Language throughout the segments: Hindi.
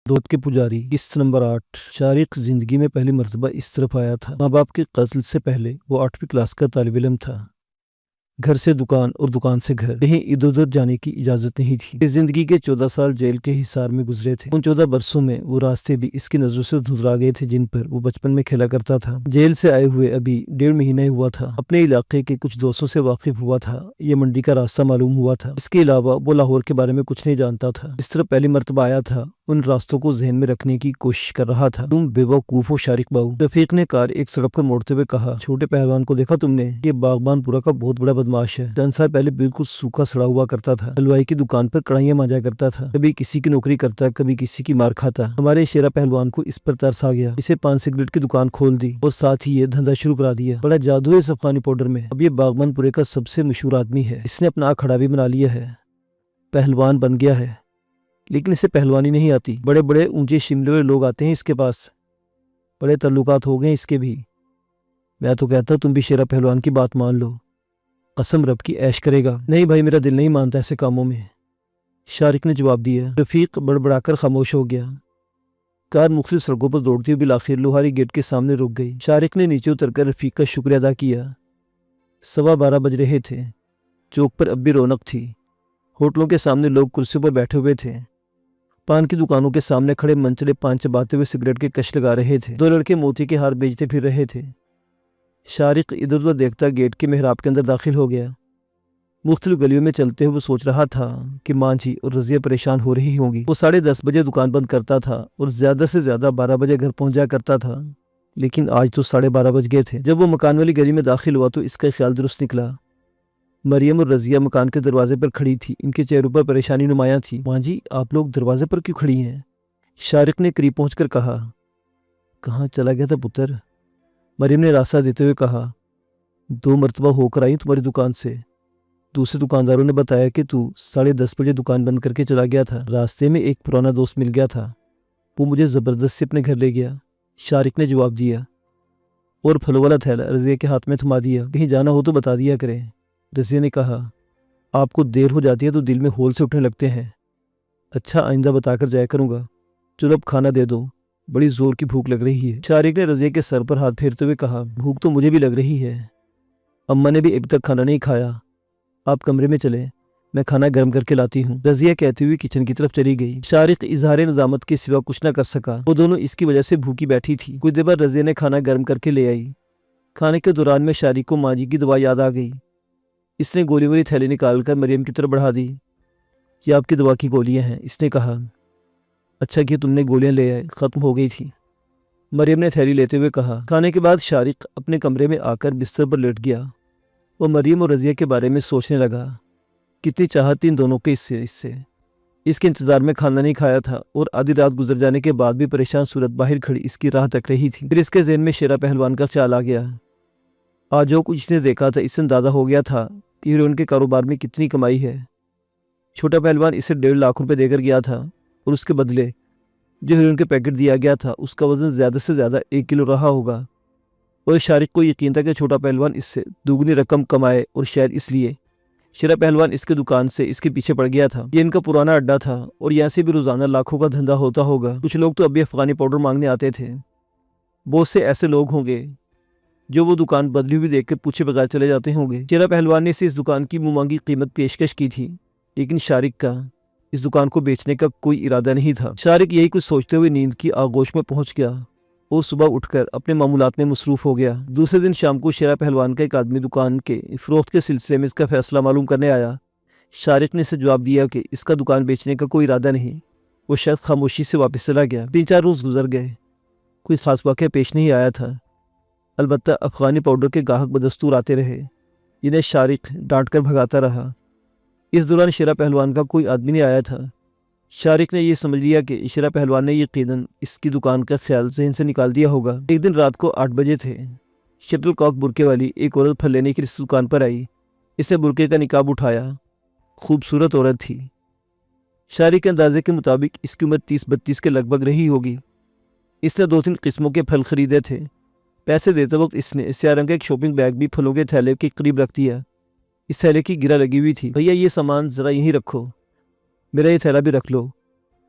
दौलत के पुजारी। किस्त नंबर 8। शारिक जिंदगी में पहली मर्तबा इस तरफ आया था। माँ बाप के कत्ल से पहले वो 8वीं क्लास का तालिब इल्म था। घर से दुकान और दुकान से घर, कहीं इधर उधर जाने की इजाजत नहीं थी। इस जिंदगी के 14 साल जेल के हिसार में गुजरे थे। उन 14 बरसों में वो रास्ते भी इसकी नजरों से धुंधला गए थे जिन पर वो बचपन में खेला करता था। जेल से आए हुए अभी 1.5 महीने हुआ था। अपने इलाके के कुछ दोस्तों से वाकिफ हुआ था। ये मंडी का रास्ता मालूम हुआ था। इसके अलावा वो लाहौर के बारे में कुछ नहीं जानता था। इस तरह पहली मर्तबा आया था। उन रास्तों को जहन में रखने की कोशिश कर रहा था। तुम बेवकूफ हो शारिक बाबू, रफीक ने कार एक सड़क पर मोड़ते हुए कहा। छोटे पहलवान को देखा तुमने? ये बागबानपुरा का बहुत बड़ा बदमाश है। 10 साल पहले बिल्कुल सूखा सड़ा हुआ करता था। हलवाई की दुकान पर कढ़ाइयां मांजा करता था। कभी किसी की नौकरी करता, कभी किसी की मार खाता। हमारे शेरा पहलवान को इस पर तरस आ गया। इसे पान सिगरेट की दुकान खोल दी और साथ ही ये धंधा शुरू करा दिया। बड़ा जादू है इस अफगानी पाउडर में। अब ये बागबानपुरे का सबसे मशहूर आदमी है। इसने अपना अखाड़ा भी बना लिया है, पहलवान बन गया है। लेकिन इसे पहलवानी नहीं आती। बड़े बड़े ऊंचे शिमले हुए लोग आते हैं इसके पास। बड़े तल्लुकात हो गए इसके भी। मैं तो कहता तुम भी शेरा पहलवान की बात मान लो, कसम रब की ऐश करेगा। नहीं भाई, मेरा दिल नहीं मानता ऐसे कामों में, शारिक ने जवाब दिया। रफीक बड़बड़ाकर खामोश हो गया। कार मुख्तलिफ सड़कों पर दौड़ती हुई बिलाखिर लोहारी गेट के सामने रुक गई। शारिक ने नीचे उतरकर रफीक का शुक्रिया अदा किया। 12:15 बज रहे थे। चौक पर अब भी रौनक थी। होटलों के सामने लोग कुर्सियों पर बैठे हुए थे। पान की दुकानों के सामने खड़े मंचले पान चबाते हुए सिगरेट के कश लगा रहे थे। 2 लड़के मोती के हार बेचते फिर रहे थे। शारिक इधर उधर देखता गेट के मेहराब के अंदर दाखिल हो गया। मुख्तलिफ गलियों में चलते हुए वो सोच रहा था कि मांझी और रजिया परेशान हो रही होंगी। वो 10:30 बजे दुकान बंद करता था और ज्यादा से ज्यादा 12 बजे घर पहुंच जाया करता था। लेकिन आज तो 12:30 बज गए थे। जब वो मकान वाली गली में दाखिल हुआ तो इसका ख्याल दुरुस्त निकला। मरियम और रजिया मकान के दरवाजे पर खड़ी थी। इनके चेहरों पर परेशानी नुमायां थी। माँ जी, आप लोग दरवाजे पर क्यों खड़ी हैं? शारिक ने करीब पहुंचकर कहा। कहाँ चला गया था पुत्र? मरियम ने रास्ता देते हुए कहा। 2 मरतबा होकर आई तुम्हारी दुकान से। दूसरे दुकानदारों ने बताया कि तू 10:30 बजे दुकान बंद करके चला गया था। रास्ते में एक पुराना दोस्त मिल गया था, वो मुझे जबरदस्ती अपने घर ले गया, शारिक ने जवाब दिया। और फलों वाला थैला रजिया के हाथ में थमा दिया। कहीं जाना हो तो बता दिया करें, रजिया ने कहा। आपको देर हो जाती है तो दिल में होल से उठने लगते हैं। अच्छा, आइंदा बताकर जाया करूंगा। चलो अब खाना दे दो, बड़ी जोर की भूख लग रही है। शारिक ने रजिया के सर पर हाथ फेरते हुए कहा। भूख तो मुझे भी लग रही है, अम्मा ने भी अभी तक खाना नहीं खाया। आप कमरे में चले, मैं खाना गर्म करके लाती हूँ, रजिया कहती हुई किचन की तरफ चली गई। शारिक इजहार निजामत के सिवा कुछ न कर सका। वो दोनों इसकी वजह से भूखी बैठी थी। कुछ देर बाद रजिया ने खाना गर्म करके ले आई। खाने के दौरान में शारिक को माँ जी की दवा याद आ गई। इसने गोली वाली थैली निकालकर मरियम की तरफ बढ़ा दी। ये आपकी दवा की गोलियां हैं, इसने कहा। अच्छा कि तुमने गोलियां ले आए, खत्म हो गई थी, मरियम ने थैली लेते हुए कहा। खाने के बाद शारिक अपने कमरे में आकर बिस्तर पर लेट गया। वो मरियम और रजिया के बारे में सोचने लगा। कितनी चाहत थी इन दोनों के इससे। इसके इंतजार में खाना नहीं खाया था और आधी रात गुजर जाने के बाद भी परेशान सूरत बाहर खड़ी इसकी राह तक रही थी। फिर इसके ज़हन में शेरा पहलवान का ख्याल आ गया। आज जो कुछ इसने देखा था, इससे अंदाजा हो गया था कि हीरोइन के कारोबार में कितनी कमाई है। छोटा पहलवान इसे 1.5 लाख रुपए देकर गया था और उसके बदले जो हीरोइन के पैकेट दिया गया था उसका वजन ज़्यादा से ज़्यादा 1 किलो रहा होगा। और शारिक को यकीन था कि छोटा पहलवान इससे दुगनी रकम कमाए और शायद इसलिए शेरा पहलवान इसके दुकान से इसके पीछे पड़ गया था। ये इनका पुराना अड्डा था और यहाँ से भी रोजाना लाखों का धंधा होता होगा। कुछ लोग तो अभी अफगानी पाउडर मांगने आते थे। बहुत से ऐसे लोग होंगे जो वो दुकान बदली हुई देखकर पूछे बगैर चले जाते होंगे। शेरा पहलवान ने इसे इस दुकान की मुंह-मांगी कीमत पेशकश की थी, लेकिन शारिक का इस दुकान को बेचने का कोई इरादा नहीं था। शारिक यही कुछ सोचते हुए नींद की आगोश में पहुंच गया और सुबह उठकर अपने मामूलात में मसरूफ हो गया। दूसरे दिन शाम को शेरा पहलवान का एक आदमी दुकान के फरोख्त के सिलसिले में इसका फैसला मालूम करने आया। शारिक ने इसे जवाब दिया कि इसका दुकान बेचने का कोई इरादा नहीं। वो शायद खामोशी से वापस चला गया। 3-4 रोज गुजर गए, कोई खास वाक़या पेश नहीं आया था। अलबत्ता अफगानी पाउडर के गाहक बदस्तूर आते रहे, जिन्हें शारिक डांट कर भगाता रहा। इस दौरान शेरा पहलवान का कोई आदमी नहीं आया था। शारिक ने यह समझ लिया कि शेरा पहलवान ने यकीनन इसकी दुकान का ख्याल जहन से निकाल दिया होगा। एक दिन रात को 8 बजे थे। शटल कॉक बुरके वाली एक औरत फल लेने के लिए इस दुकान पर आई। इसने बुरके का निकाब उठाया। खूबसूरत औरत थी। शारिक के अंदाजे के मुताबिक इसकी उम्र 30-32 के लगभग रही होगी। इसने 2-3 किस्मों के फल खरीदे थे। पैसे देते वक्त इसने स्याह रंग का एक शॉपिंग बैग भी फलों के थैले के करीब रख दिया। इस थैले की गिरा लगी हुई थी। भैया ये सामान ज़रा यहीं रखो, मेरा ये थैला भी रख लो।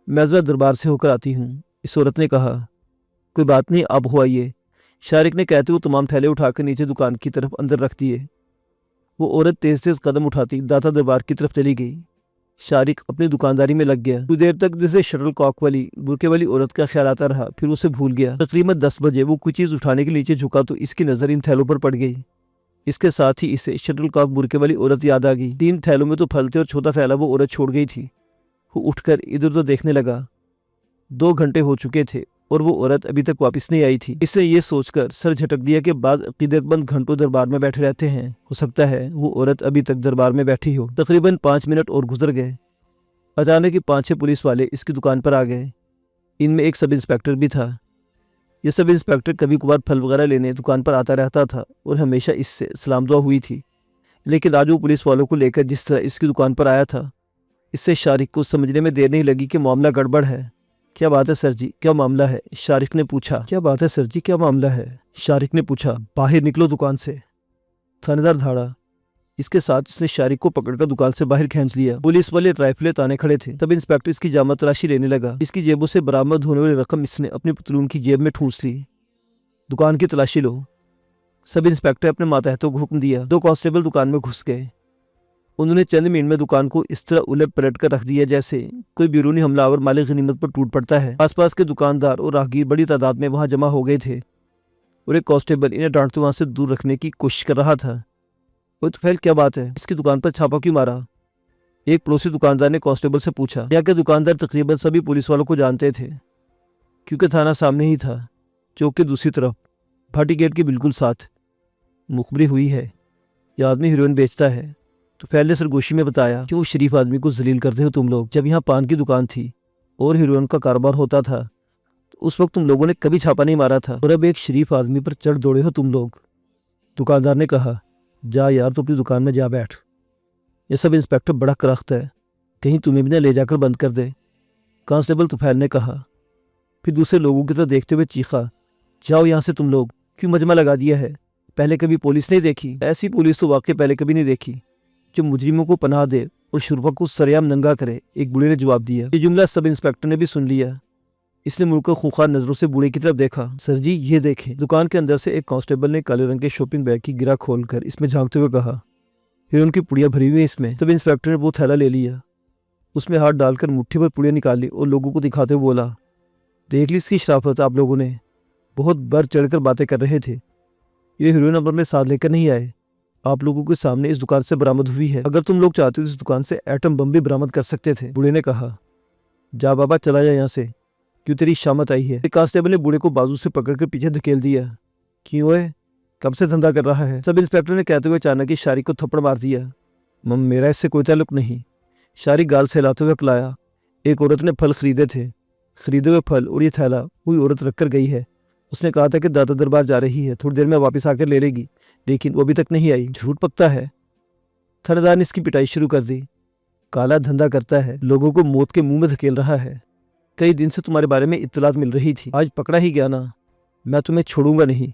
मैं जरा दरबार से होकर आती हूँ, इस औरत ने कहा। कोई बात नहीं, आप हो आइए, शारिक ने कहते हुए तमाम थैले उठाकर नीचे दुकान की तरफ अंदर रख दिए। वो औरत तेज तेज कदम उठाती दाता दरबार की तरफ चली गई। शारिक अपनी दुकानदारी में लग गया। कुछ देर तक जिसे शटल कॉक वाली बुरके वाली औरत का ख्याल आता रहा, फिर उसे भूल गया। तकरीबन 10 बजे वो कुछ चीज उठाने के नीचे झुका तो इसकी नजर इन थैलों पर पड़ गई। इसके साथ ही इसे शटल कॉक बुरके वाली औरत याद आ गई। 3 थैलों में तो फल थे और छोटा थैला वो औरत छोड़ गई थी। वो उठकर इधर उधर देखने लगा। 2 घंटे हो चुके थे और वो औरत अभी तक वापस नहीं आई थी। इसने ये सोचकर सर झटक दिया कि बाज़ अकीदतमंद घंटों दरबार में बैठे रहते हैं, हो सकता है वो औरत अभी तक दरबार में बैठी हो। तकरीबन 5 मिनट और गुजर गए। अचानक ही 5-6 पुलिस वाले इसकी दुकान पर आ गए। इनमें एक सब इंस्पेक्टर भी था। यह सब इंस्पेक्टर कभी कभार फल वगैरह लेने दुकान पर आता रहता था और हमेशा इससे सलाम दुआ हुई थी। लेकिन आज वो पुलिस वालों को लेकर जिस तरह इसकी दुकान पर आया था, इससे शारिक को समझने में देर नहीं लगी कि मामला गड़बड़ है। क्या बात है सर जी, क्या मामला है? शारिक ने पूछा। क्या बात है सर जी, क्या मामला है? शारिक ने पूछा। बाहर निकलो दुकान से, थानेदार धाड़ा। इसके साथ इसने शारिक को पकड़कर दुकान से बाहर खींच लिया। पुलिस वाले राइफलें ताने खड़े थे। तब इंस्पेक्टर इसकी जामा तलाशी लेने लगा। इसकी जेबों से बरामद होने वाली रकम इसने अपनी पतलून की जेब में ठूंस ली। दुकान की तलाशी लो, सब इंस्पेक्टर अपने मातहतों को हुक्म दिया। 2 कांस्टेबल दुकान में घुस गए। उन्होंने चंद मिनट में दुकान को इस तरह उलट पलट कर रख दिया जैसे कोई बैरूनी हमलावर माल गनीमत पर टूट पड़ता है। आसपास के दुकानदार और राहगीर बड़ी तादाद में वहां जमा हो गए थे और एक कांस्टेबल इन्हें डांटते वहां से दूर रखने की कोशिश कर रहा था। वो तो फैल, क्या बात है, इसकी दुकान पर छापा क्यों मारा? एक पड़ोसी दुकानदार ने कांस्टेबल से पूछा। यहाँ के दुकानदार तकरीबन सभी पुलिस वालों को जानते थे, क्योंकि थाना सामने ही था, चौक के दूसरी तरफ, भाटी गेट के बिल्कुल साथ। मुखबरी हुई है, यह आदमी हीरोइन बेचता है। तो फैल ने सरगोशी में बताया कि वो शरीफ आदमी को जलील करते हो तुम लोग। जब यहाँ पान की दुकान थी और हीरोइन का कारोबार होता था तो उस वक्त तुम लोगों ने कभी छापा नहीं मारा था, और अब एक शरीफ आदमी पर चढ़ दौड़े हो तुम लोग। दुकानदार ने कहा, जा यार, तो अपनी दुकान में जा बैठ। यह सब इंस्पेक्टर बड़ा करख्त है, कहीं तुम्हें भी न ले जाकर बंद कर दे, कांस्टेबल तुफैल ने कहा। फिर दूसरे लोगों की तरफ देखते हुए चीखा, जाओ यहाँ से तुम लोग, क्यों मजमा लगा दिया है? पहले कभी पुलिस नहीं देखी? ऐसी पुलिस तो वाकई पहले कभी नहीं देखी जो मुजरिमों को पनाह दे और शुरफा को सरेआम नंगा करे, एक बूढ़े ने जवाब दिया। ये जुमला सब इंस्पेक्टर ने भी सुन लिया। इसने मुड़कर खूंखार नजरों से बूढ़े की तरफ देखा। सर जी, ये देखें। दुकान के अंदर से एक कांस्टेबल ने काले रंग के शॉपिंग बैग की गिरा खोलकर इसमें झांकते हुए कहा, हीरोइन की पुड़िया भरी हुई है इसमें। तब इंस्पेक्टर ने वो थैला ले लिया, उसमें हाथ डालकर मुट्ठी पर पुड़िया निकाली और लोगों को दिखाते हुए बोला, देख ली इसकी शराफत, आप लोगों ने बहुत बढ़ चढ़कर बातें कर रहे थे। ये हीरोइन अमर में साथ लेकर नहीं आए, आप लोगों के सामने इस दुकान से बरामद हुई है। अगर तुम लोग चाहते तो इस दुकान से एटम बम भी बरामद कर सकते थे। बूढ़े ने कहा, जा बाबा, चला जा यहाँ से, क्यों तेरी शामत आई है। कांस्टेबल ने बूढ़े को बाजू से पकड़कर पीछे धकेल दिया। क्यों है, कब से धंधा कर रहा है? सब इंस्पेक्टर ने कहते हुए अचानक ही शारिक को थप्पड़ मार दिया। मेरा इससे कोई ताल्लुक नहीं, शारिक गाल से हिलाते हुए पलाया। एक औरत ने फल खरीदे थे, खरीदे हुए फल और ये थैला वही औरत रख कर गई है। उसने कहा था कि दादा दरबार जा रही है, थोड़ी देर में वापस आकर ले लेगी, लेकिन वो अभी तक नहीं आई। झूठ पकता है। थानेदार ने इसकी पिटाई शुरू कर दी। काला धंधा करता है, लोगों को मौत के मुंह में धकेल रहा है। कई दिन से तुम्हारे बारे में इत्तलात मिल रही थी, आज पकड़ा ही गया ना, मैं तुम्हें छोड़ूंगा नहीं,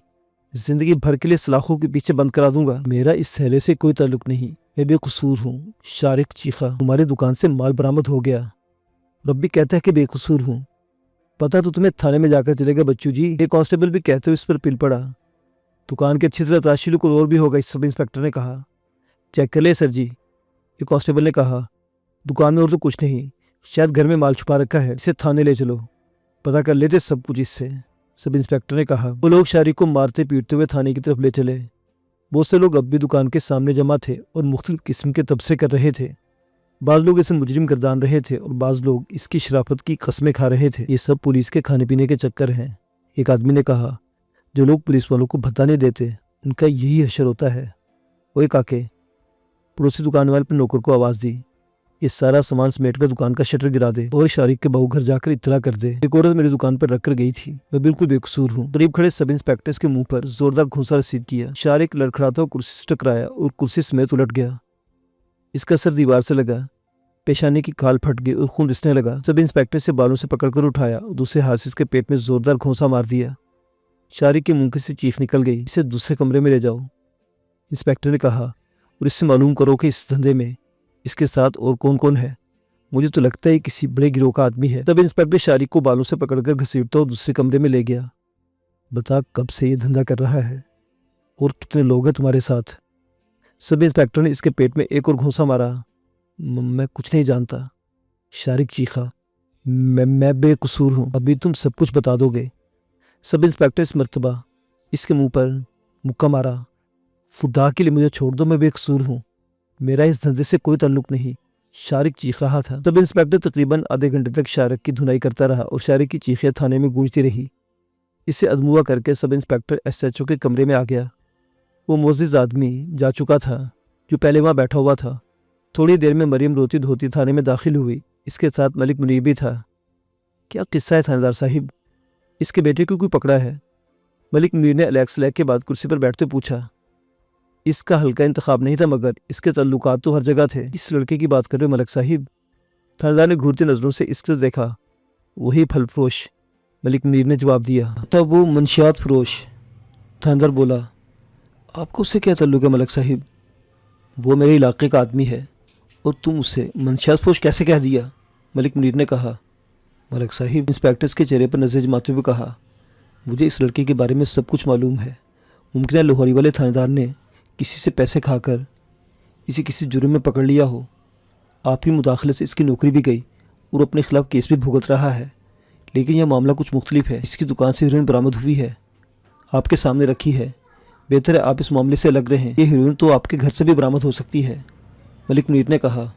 जिंदगी भर के लिए सलाखों के पीछे बंद करा दूंगा। मेरा इस थैले से कोई ताल्लुक नहीं, मैं बेकसूर हूँ। शारिक चीखा। तुम्हारी दुकान से माल बरामद हो गया, रब्बी कहता है कि बेकसूर हूँ। पता तो तुम्हें थाने में जाकर चलेगा बच्चू जी, एक कांस्टेबल भी कहते हुए इस पर पिल पड़ा। दुकान के अच्छी तरह तलाशी लो, कोई और भी होगा, इस सब इंस्पेक्टर ने कहा। चेक कर ले सर जी, एक कांस्टेबल ने कहा। दुकान में और तो कुछ नहीं, शायद घर में माल छुपा रखा है, इसे थाने ले चलो, पता कर लेते सब कुछ इससे, सब इंस्पेक्टर ने कहा। वो लोग शारिक को मारते पीटते हुए थाने की तरफ ले चले। बहुत से लोग अब भी दुकान के सामने जमा थे और मुख्तलिफ किस्म के तबसरे कर रहे थे। बाज़ लोग इसे मुजरिम गर्दान रहे थे और बाज़ लोग इसकी शराफत की कस्में खा रहे थे। ये सब पुलिस के खाने पीने के चक्कर हैं, एक आदमी ने कहा। जो लोग पुलिस वालों को भत्ता नहीं देते, उनका यही हशर होता है। ओए काके, पड़ोसी दुकान वाले पर नौकर को आवाज़ दी, ये सारा सामान समेट कर दुकान का शटर गिरा दे और शारिक के बहू घर जाकर इत्तला कर दे। एक औरत मेरी दुकान पर रखकर गई थी, मैं बिल्कुल बेकसूर हूँ। करीब खड़े सब इंस्पेक्टर्स के मुंह पर जोरदार घूंसा रसीद किया। शारिक लड़खड़ाता हुआ कुर्सी से टकराया और कुर्सी समेत उलट गया। इसका सर दीवार से लगा, पेशानी की खाल फट गई और खून रिसने लगा। सब इंस्पेक्टर से बालों से पकड़कर उठाया और दूसरे हाथ से इसके पेट में जोरदार घूंसा मार दिया। शारिक के मुंह से चीख निकल गई, इसे दूसरे कमरे में ले जाओ, इंस्पेक्टर ने कहा, और इससे मालूम करो कि इस धंधे में इसके साथ और कौन कौन है। मुझे तो लगता है किसी बड़े गिरोह का आदमी है। तब इंस्पेक्टर शारिक को बालों से पकड़कर घसीटता और दूसरे कमरे में ले गया। बता कब से ये धंधा कर रहा है और कितने लोग हैं तुम्हारे साथ? सब इंस्पेक्टर ने इसके पेट में एक और घूंसा मारा। मैं कुछ नहीं जानता, शारिक चीखा। मैं बेकसूर हूँ, अभी तुम सब कुछ बता दोगे। सब इंस्पेक्टर इस मर्तबा इसके मुंह पर मुक्का मारा। खुदा के लिए मुझे छोड़ दो, मैं बेकसूर हूँ, मेरा इस धंधे से कोई ताल्लुक नहीं, शारिक चीख रहा था। तब इंस्पेक्टर तकरीबन आधे घंटे तक शारिक की धुनाई करता रहा और शारिक की चीखें थाने में गूंजती रही। इसे अदमुआ करके सब इंस्पेक्टर SHO के कमरे में आ गया। वो मोअज़्ज़िज़ आदमी जा चुका था जो पहले वहाँ बैठा हुआ था। थोड़ी देर में मरियम रोती धोती थाने में दाखिल हुई। इसके साथ मलिक मुनीर भी था। क्या किस्सा है थानेदार साहिब, इसके बेटे को कोई पकड़ा है? मलिक मुनीर ने अलैक्स लैक के बाद कुर्सी पर बैठते पूछा। इसका हल्का इंतखाब नहीं था, मगर इसके तल्लुकात तो हर जगह थे। इस लड़के की बात कर रहे हो मलिक साहिब? थानेदार ने घूरती नज़रों से इसको देखा। वही फल फरोश, मलिक मुनीर ने जवाब दिया। तब वो मंशियात फरोश। थानेदार बोला। आपको उससे क्या तल्लुक है मलिक साहिब? वो मेरे इलाके का आदमी है और तुम उसे मंशियात फरोश कैसे कह दिया? मलिक मुनीर ने कहा। मलिक साहिब, इंस्पेक्टर्स के चेहरे पर नजर जमाते हुए कहा, मुझे इस लड़के के बारे में सब कुछ मालूम है। मुमकिन है लाहौरी वाले थानेदार ने किसी से पैसे खाकर इसे किसी जुर्म में पकड़ लिया हो। आप ही मुदाखले से इसकी नौकरी भी गई और अपने खिलाफ केस भी भुगत रहा है। लेकिन यह मामला कुछ मुख्तलिफ है। इसकी दुकान से हीरोइन बरामद हुई है, आपके सामने रखी है। बेहतर है आप इस मामले से अलग रहें। ये हीरोइन तो आपके घर से भी बरामद हो सकती है, मलिक मुनीर ने कहा।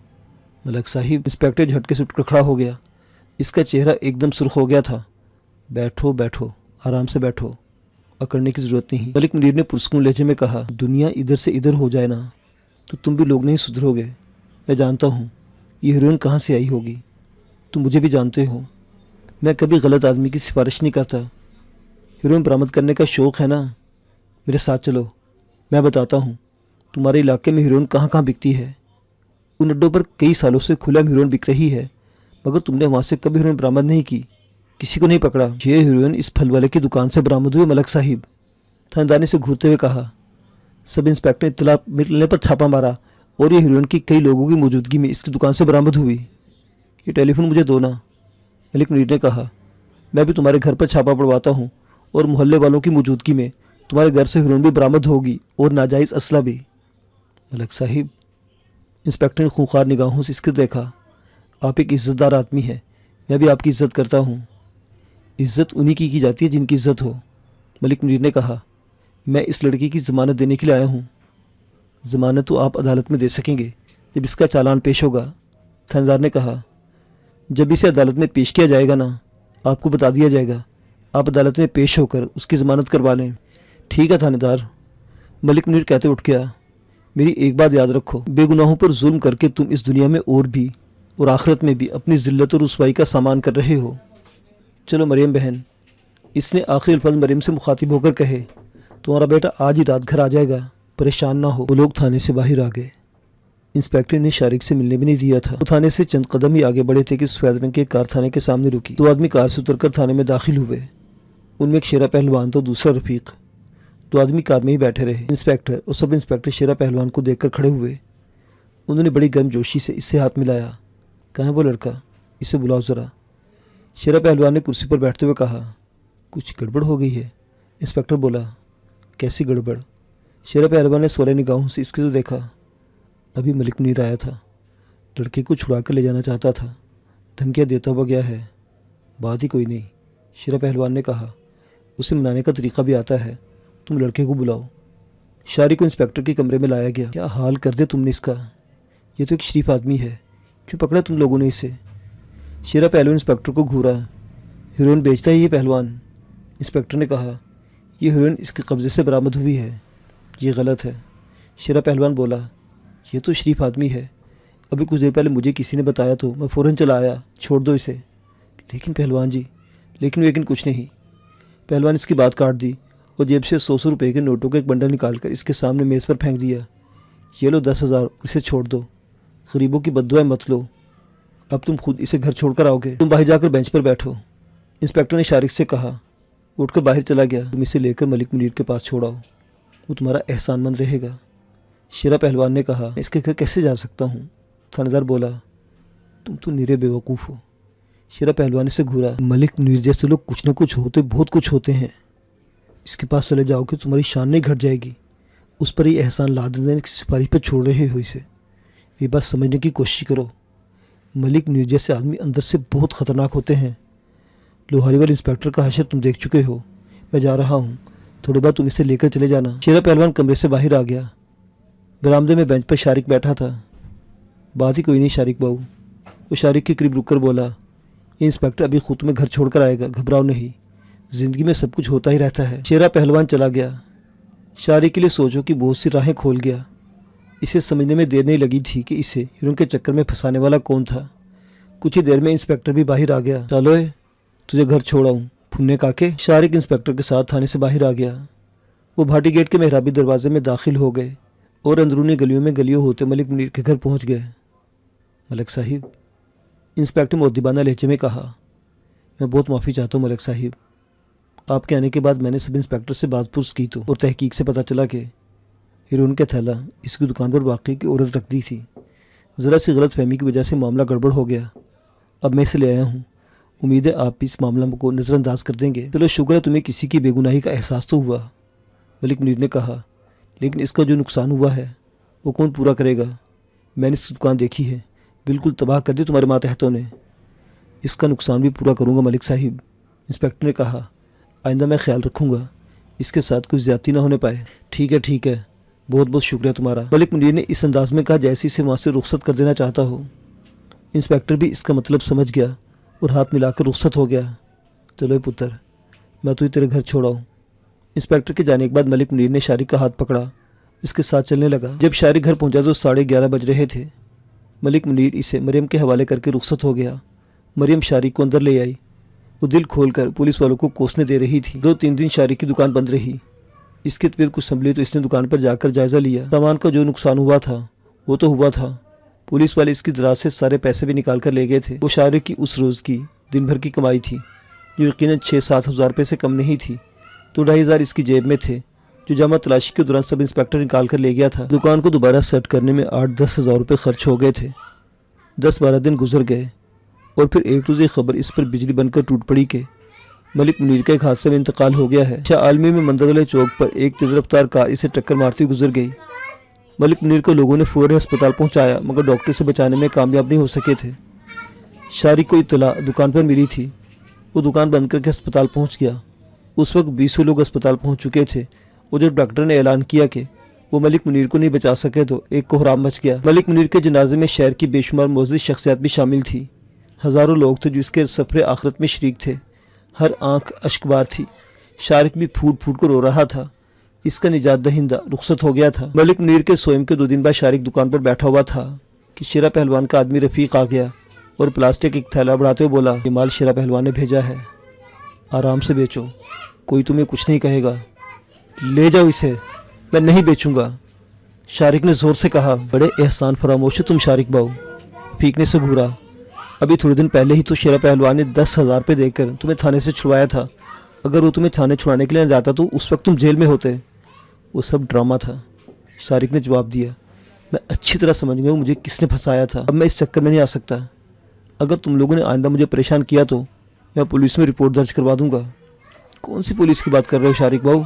मलिक साहिब, इंस्पेक्टर झटके से उठकर खड़ा हो गया। इसका चेहरा एकदम सुर्ख हो गया था। बैठो बैठो, आराम से बैठो, अकड़ने की ज़रूरत नहीं। मलिक मुनीर ने पुरस्कून लहजे में कहा। दुनिया इधर से इधर हो जाए ना तो तुम भी लोग नहीं सुधरोगे। मैं जानता हूँ ये हीरोइन कहाँ से आई होगी, तुम मुझे भी जानते हो। मैं कभी गलत आदमी की सिफारिश नहीं करता। हीरोइन बरामद करने का शौक़ है ना? मेरे साथ चलो, मैं बताता हूँ तुम्हारे इलाके में हीरोइन कहाँ कहाँ बिकती है। उन अड्डों पर कई सालों से खुला हीरोइन बिक रही है, मगर तुमने वहाँ से कभी हीरोइन बरामद नहीं की, किसी को नहीं पकड़ा। ये हीरोइन इस फल वाले की दुकान से बरामद हुई मलिक साहिब, थानेदार से घूरते हुए कहा। सब इंस्पेक्टर इत्तला मिलने पर छापा मारा और ये हीरोइन की कई लोगों की मौजूदगी में इसकी दुकान से बरामद हुई। ये टेलीफोन मुझे दो ना, मलिक मुनीर ने कहा। मैं भी तुम्हारे घर पर छापा पड़वाता हूँ और मोहल्ले वालों की मौजूदगी में तुम्हारे घर से हीरोइन भी बरामद होगी और नाजायज़ असला भी। मलिक साहिब, इंस्पेक्टर ने खूंखार निगाहों से इसके देखा। आप एक इज़्ज़तदार आदमी है, मैं भी आपकी इज़्ज़त करता हूँ। इज़्ज़त उन्हीं की जाती है जिनकी इज़्ज़त हो, मलिक मुनीर ने कहा। मैं इस लड़की की ज़मानत देने के लिए आया हूँ। ज़मानत तो आप अदालत में दे सकेंगे जब इसका चालान पेश होगा, थानेदार ने कहा। जब इसे अदालत में पेश किया जाएगा ना, आपको बता दिया जाएगा। आप अदालत में पेश होकर उसकी ज़मानत करवा लें। ठीक है थानेदार, मलिक मुनीर कहते उठ गया। मेरी एक बात याद रखो, बेगुनाहों पर जुल्म करके तुम इस दुनिया में और भी और आखिरत में भी अपनी ज़िल्लत और रुसवाई का सामान कर रहे हो। चलो मरियम बहन, इसने आखिरी अल्फाज मरियम से मुखातिब होकर कहे, तुम्हारा बेटा आज ही रात घर आ जाएगा, परेशान ना हो। वो लोग थाने से बाहर आ गए। इंस्पेक्टर ने शारिक से मिलने भी नहीं दिया था। वो थाने से चंद कदम ही आगे बढ़े थे कि सफेद रंग की कार थाने के सामने रुकी। दो आदमी कार से उतरकर थाने में दाखिल हुए। उनमें एक शेरा पहलवान तो दूसरा रफीक। दो आदमी कार में ही बैठे रहे। इंस्पेक्टर और सब इंस्पेक्टर शेरा पहलवान को देखकर खड़े हुए। उन्होंने बड़ी गर्मजोशी से इससे हाथ मिलाया। कहाँ है वो लड़का, इसे बुलाओ ज़रा। शेरा पहलवान ने कुर्सी पर बैठते हुए कहा। कुछ गड़बड़ हो गई है? इंस्पेक्टर बोला। कैसी गड़बड़? शेरा पहलवान ने सोले निगाहों से इसके तो देखा। अभी मलिक मुनीर आया था, लड़के को छुड़ा कर ले जाना चाहता था, धमकियाँ देता हुआ गया है। बात ही कोई नहीं, शेरा पहलवान ने कहा। उसे मनाने का तरीका भी आता है, तुम लड़के को बुलाओ। शारिक को इंस्पेक्टर के कमरे में लाया गया। क्या हाल कर दिया तुमने इसका, ये तो एक शरीफ आदमी है, क्यों पकड़ा तुम लोगों ने इसे? शेरा पहलवान इंस्पेक्टर को घूरा। हीरोइन बेचता है ये पहलवान, इंस्पेक्टर ने कहा। यह हीरोइन इसके कब्ज़े से बरामद हुई है, ये गलत है। शेरा पहलवान बोला। ये तो शरीफ आदमी है, अभी कुछ देर पहले मुझे किसी ने बताया तो मैं फ़ौरन चला आया, छोड़ दो इसे। लेकिन पहलवान जी, लेकिन कुछ नहीं। पहलवान इसकी बात काट दी और जेब से 100 रुपये के नोटों का एक बंडल निकालकर इसके सामने मेज़ पर फेंक दिया। ये लो 10,000, इसे छोड़ दो, गरीबों की बद्दुआएं मत लो। अब तुम खुद इसे घर छोड़कर आओगे, तुम बाहर जाकर बेंच पर बैठो। इंस्पेक्टर ने शारिक से कहा। उठकर बाहर चला गया। तुम इसे लेकर मलिक मुनीर के पास छोड़ाओ, वो तुम्हारा एहसानमंद रहेगा। शेरा पहलवान ने कहा। इसके घर कैसे जा सकता हूँ? थानेदार बोला। तुम तो निरे बेवकूफ़ हो। शेरा पहलवान से घूरा। मलिक मुनीर जैसे लोग कुछ न कुछ होते, बहुत कुछ होते हैं। इसके पास चले जाओगे तुम्हारी शान नहीं घट जाएगी। उस पर ही एहसान लाद देने की सिफारिश पर छोड़ रहे हो इसे। ये बात समझने की कोशिश करो। मलिक मुनीर जैसे आदमी अंदर से बहुत ख़तरनाक होते हैं। लोहारी वाले इंस्पेक्टर का हशर तुम देख चुके हो। मैं जा रहा हूँ, थोड़ी बार तुम इसे लेकर चले जाना। शेरा पहलवान कमरे से बाहर आ गया। बरामदे में बेंच पर शारिक बैठा था। बात ही कोई नहीं शारिक बाबू। वो शारिक के करीब रुककर बोला, ये इंस्पेक्टर अभी खुद तुम्हें घर छोड़कर आएगा, घबराओ नहीं। ज़िंदगी में सब कुछ होता ही रहता है। शेरा पहलवान चला गया। शारिक के लिए सोचो कि बहुत सी राहें खोल गया। इसे समझने में देर नहीं लगी थी कि इसे हीरोइन के चक्कर में फंसाने वाला कौन था। कुछ ही देर में इंस्पेक्टर भी बाहर आ गया। चलो तुझे घर छोड़ाऊँ फुन्ने काके। शारिक इंस्पेक्टर के साथ थाने से बाहर आ गया। वो भाटी गेट के मेहराबी दरवाजे में दाखिल हो गए और अंदरूनी गलियों में गलियों होते मलिक मुनीर के घर पहुंच गए। मलिक साहिब, इंस्पेक्टर मुअद्दिबाना लहजे में कहा, मैं बहुत माफ़ी चाहता हूँ मलिक साहिब। आपके आने के बाद मैंने सब इंस्पेक्टर से बात पूछ की तो और तहकीक से पता चला कि हीरोइन का थैला इसकी दुकान पर वाकई की औरत रख दी थी। ज़रा सी गलत फहमी की वजह से मामला गड़बड़ हो गया। अब मैं इसे ले आया हूँ। उम्मीद है आप इस मामला को नज़रअंदाज कर देंगे। चलो शुक्र है तुम्हें किसी की बेगुनाही का एहसास तो हुआ, मलिक मुनीर ने कहा, लेकिन इसका जो नुकसान हुआ है वो कौन पूरा करेगा? मैंने इसकी दुकान देखी है, बिल्कुल तबाह कर दी तुम्हारे मातहतों ने। इसका नुकसान भी पूरा करूँगा मलिक साहिब, इंस्पेक्टर ने कहा। आइंदा मैं ख्याल रखूँगा इसके साथ कोई ज़्यादती ना होने पाए। ठीक है, बहुत बहुत शुक्रिया तुम्हारा, मलिक मुनीर ने इस अंदाज में कहा जैसे इसे वहाँ से रुख्सत कर देना चाहता हो। इंस्पेक्टर भी इसका मतलब समझ गया और हाथ मिलाकर रुख्सत हो गया। चलो पुत्र, मैं तुझे तेरे घर छोड़ाऊँ। इंस्पेक्टर के जाने के बाद मलिक मुनीर ने शारिक का हाथ पकड़ा, इसके साथ चलने लगा। जब शारिक घर पहुंचा तो 11:30 बज रहे थे। मलिक मुनीर इसे मरियम के हवाले करके रुख्सत हो गया। मरियम शारिक को अंदर ले आई। वो दिल खोलकर पुलिस वालों को कोसने दे रही थी। 2-3 दिन शारिक की दुकान बंद रही। इसकी तबीयत कुछ संभली तो इसने दुकान पर जाकर जायज़ा लिया। सामान का जो नुकसान हुआ था वो तो हुआ था। पुलिस वाले इसकी दराज से सारे पैसे भी निकाल कर ले गए थे। वो शारिक की उस रोज़ की दिन भर की कमाई थी, जो यकीनन 6-7 हज़ार रुपये से कम नहीं थी। तो 2,500 इसकी जेब में थे, जो जमा तलाशी के दौरान सब इंस्पेक्टर निकाल कर ले गया था। दुकान को दोबारा सेट करने में 8-10 हज़ार रुपये खर्च हो गए थे। 10-12 दिन गुजर गए और फिर एक रोज़ खबर इस पर बिजली बनकर टूट पड़ी कि मलिक मुनीर का एक हादसे में इंतकाल हो गया है। शाह आलमी में मंदिर वाले चौक पर एक तेज रफ्तार कार इसे टक्कर मारती गुजर गई। मलिक मुनीर को लोगों ने फौरन अस्पताल पहुंचाया, मगर डॉक्टर से बचाने में कामयाब नहीं हो सके थे। शारिक को इत्तला दुकान पर मिली थी। वो दुकान बंद करके अस्पताल पहुंच गया। उस वक्त 20 लोग अस्पताल पहुंच चुके थे और जब डॉक्टर ने ऐलान किया कि वो मलिक मुनीर को नहीं बचा सके तो एक कोहराम मच गया। मलिक मुनीर के जनाजे में शहर की बेशुमार मुअज़्ज़िज़ शख्सियात भी शामिल थी। हज़ारों लोग थे जो इसके सफ़र आखिरत में शरीक थे। हर आंख अश्कबार थी। शारिक भी फूट फूट कर रो रहा था। इसका निजात दहिंदा रुखसत हो गया था। मलिक मुनीर के सोयम के 2 दिन बाद शारिक दुकान पर बैठा हुआ था कि शेरा पहलवान का आदमी रफ़ीक आ गया और प्लास्टिक एक थैला बढ़ाते हुए बोला, ये माल शेरा पहलवान ने भेजा है, आराम से बेचो, कोई तुम्हें कुछ नहीं कहेगा, ले जाओ इसे। मैं नहीं बेचूंगा, शारिक ने ज़ोर से कहा। बड़े एहसान फरामोश तुम शारिक बाऊ, रफ़ीक ने से घूरा। अभी थोड़े दिन पहले ही तो शेरा पहलवान ने 10,000 रुपये देकर तुम्हें थाने से छुड़वाया था। अगर वो तुम्हें थाने छुड़ाने के लिए जाता तो उस वक्त तुम जेल में होते। वो सब ड्रामा था, शारिक ने जवाब दिया। मैं अच्छी तरह समझ गया मुझे किसने फंसाया था। अब मैं इस चक्कर में नहीं आ सकता। अगर तुम लोगों ने आइंदा मुझे परेशान किया तो मैं पुलिस में रिपोर्ट दर्ज करवा दूंगा। कौन सी पुलिस की बात कर रहे हो शारिक बाबू?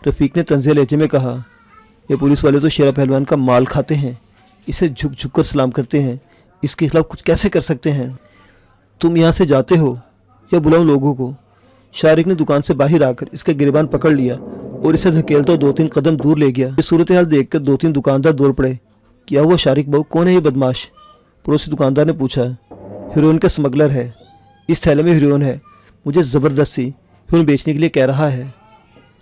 रफ़ीक ने तंज़े लहजे में कहा। ये पुलिस वाले तो शेरा पहलवान का माल खाते हैं, इसे झुक झुक कर सलाम करते हैं, इसके खिलाफ कुछ कैसे कर सकते हैं? तुम यहाँ से जाते हो या बुलाऊं लोगों को? शारिक ने दुकान से बाहर आकर इसका गिरबान पकड़ लिया और इसे धकेलता 2-3 कदम दूर ले गया। ये सूरत हाल देखकर 2-3 दुकानदार दौड़ पड़े। क्या हुआ शारिक बाबू, कौन है ये बदमाश? पड़ोसी दुकानदार ने पूछा। हीरोइन का स्मगलर है, इस थैले में हीरोइन है, मुझे ज़बरदस्ती हीरोइन बेचने के लिए कह रहा है।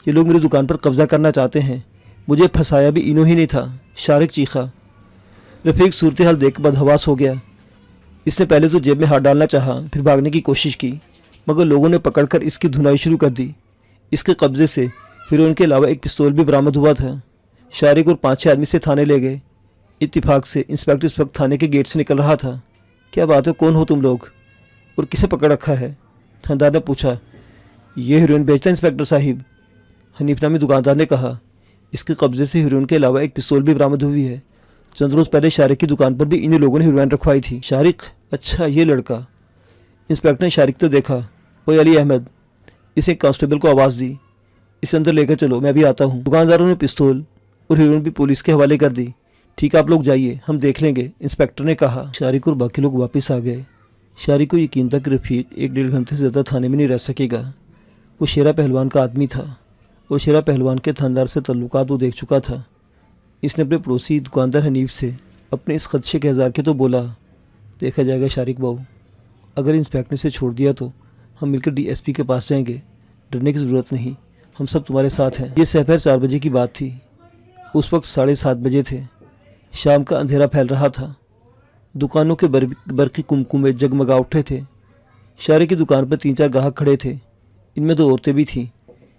ये लोग मेरी दुकान पर कब्जा करना चाहते हैं, मुझे फंसाया भी इन्हों ही नहीं था, शारिक चीखा। रफ़ीक सूरत हाल देख बदहवास हो गया। इसने पहले तो जेब में हाथ डालना चाहा, फिर भागने की कोशिश की, मगर लोगों ने पकड़कर इसकी धुनाई शुरू कर दी। इसके कब्जे से हीरोइन के अलावा एक पिस्तौल भी बरामद हुआ था। शारिक और 5-6 आदमी से थाने ले गए। इत्तिफाक से इंस्पेक्टर इस वक्त थाने के गेट से निकल रहा था। क्या बात है, कौन हो तुम लोग और किसे पकड़ रखा है? थानेदार ने पूछा। ये हीरोइन बेचता इंस्पेक्टर साहिब, हनीफ नामी दुकानदार ने कहा। इसके कब्जे से हीरोइन के अलावा एक पिस्तौल भी बरामद हुई है। चंद रोज़ पहले शारिक की दुकान पर भी इन्हीं लोगों ने हीरोइन रखवाई थी। शारिक, अच्छा ये लड़का। इंस्पेक्टर ने शारिक तो देखा। ओए अली अहमद, इसे कांस्टेबल को आवाज़ दी, इसे अंदर लेकर चलो, मैं भी आता हूँ। दुकानदारों ने पिस्तौल और हीरोइन भी पुलिस के हवाले कर दी। ठीक है आप लोग जाइए, हम देख लेंगे, इंस्पेक्टर ने कहा। शारिक और बाकी लोग वापस आ गए। शारिक को यकीन था कि रफ़ीक 1-1.5 घंटे से ज़्यादा थाने में नहीं रह सकेगा। वो शेरा पहलवान का आदमी था और शेरा पहलवान के थानेदार से तल्लुकात वो देख चुका था। इसने अपने पड़ोसी दुकानदार हनीफ से अपने इस खदशे के हज़ार के तो बोला, देखा जाएगा शारिक बाबू, अगर इंस्पेक्टर से छोड़ दिया तो हम मिलकर डीएसपी के पास जाएंगे, डरने की ज़रूरत नहीं, हम सब तुम्हारे साथ हैं। ये दोपहर 4 बजे की बात थी। उस वक्त 7:30 बजे थे। शाम का अंधेरा फैल रहा था। दुकानों के बरकी कुमकुमे जगमगा उठे थे। शारिक की दुकान पर 3-4 ग्राहक खड़े थे, इनमें 2 औरतें भी थीं।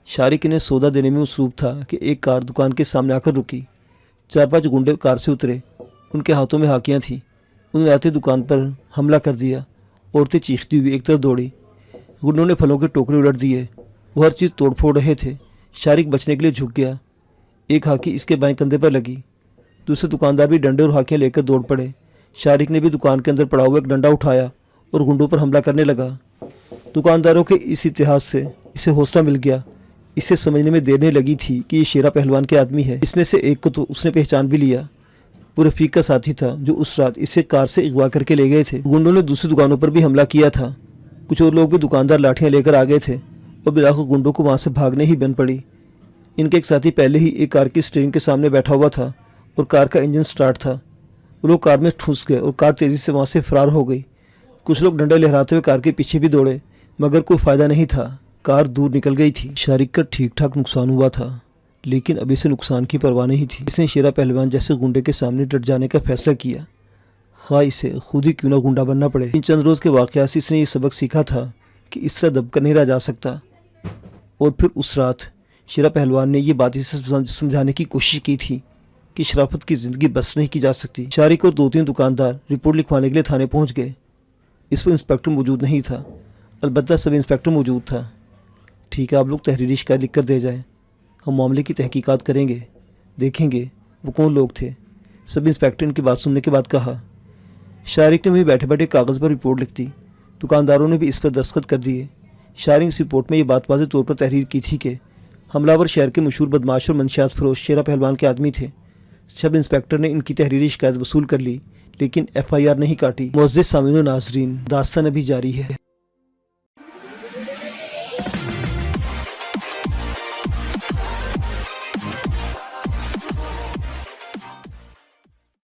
शारिक इन्हें सौदा देने में मसरूफ़ था कि एक कार दुकान के सामने आकर रुकी। 4-5 गुंडे कार से उतरे, उनके हाथों में हाकियाँ थीं। उन्होंने आते दुकान पर हमला कर दिया। औरतें चीखती हुई एक तरफ दौड़ी। गुंडों ने फलों के टोकरे उलट दिए। वो हर चीज़ तोड़ फोड़ रहे थे। शारिक बचने के लिए झुक गया। एक हाकी इसके बाएं कंधे पर लगी। दूसरे दुकानदार भी डंडे और हाकियाँ लेकर दौड़ पड़े। शारिक ने भी दुकान के अंदर पड़ा हुआ एक डंडा उठाया और गुंडों पर हमला करने लगा। दुकानदारों के इस इतिहास से इसे हौसला मिल गया। इसे समझने में देर नहीं लगी थी कि ये शेरा पहलवान के आदमी है। इसमें से एक को तो उसने पहचान भी लिया। वो रफ़ीक का साथी था जो उस रात इसे कार से अगवा करके ले गए थे। गुंडों ने दूसरी दुकानों पर भी हमला किया था। कुछ और लोग भी दुकानदार लाठियाँ लेकर आ गए थे और बिलाखिर गुंडों को वहाँ से भागने ही बन पड़ी। इनके एक साथी पहले ही एक कार की स्टीयरिंग के सामने बैठा हुआ था और कार का इंजन स्टार्ट था। वो लोग कार में ठूस गए और कार तेज़ी से वहाँ से फरार हो गई। कुछ लोग डंडे लहराते हुए कार के पीछे भी दौड़े, मगर कोई फ़ायदा नहीं था, कार दूर निकल गई थी। शारिक का ठीक ठाक नुकसान हुआ था, लेकिन अभी से नुकसान की परवाह नहीं थी। इसने शेरा पहलवान जैसे गुंडे के सामने डट जाने का फैसला किया, खा इसे खुद ही क्यों ना गुंडा बनना पड़े। इन चंद रोज़ के वाक़यात से इसने ये सबक सीखा था कि इस तरह दबकर नहीं रह जा सकता। और फिर उस रात शेरा पहलवान ने ये बात इसे समझाने की कोशिश की थी कि शराफत की ज़िंदगी बस नहीं की जा सकती। शारिक और 2-3 दुकानदार रिपोर्ट लिखवाने के लिए थाने पहुंच गए। इस पर इंस्पेक्टर मौजूद नहीं था, अलबत्ता सब इंस्पेक्टर मौजूद था। ठीक है आप लोग तहरीरी शिकायत लिख कर दे जाएँ, हम मामले की तहकीकात करेंगे, देखेंगे वो कौन लोग थे। सब इंस्पेक्टर इनकी बात सुनने के बाद कहा। शारिक ने भी बैठे बैठे कागज़ पर रिपोर्ट लिख दी। दुकानदारों ने भी इस पर दस्तखत कर दिए। शारिक इस रिपोर्ट में ये बात वाज़ेह तौर पर तहरीर की थी कि हमलावर शहर के मशहूर बदमाश और मंशियात फरोश शेरा पहलवान के आदमी थे। सब इंस्पेक्टर ने इनकी तहरीरी शिकायत वसूल कर ली, लेकिन FIR नहीं काटी। मुअज़्ज़िज़ सामीन व नाज़रीन, दास्तान अभी जारी है।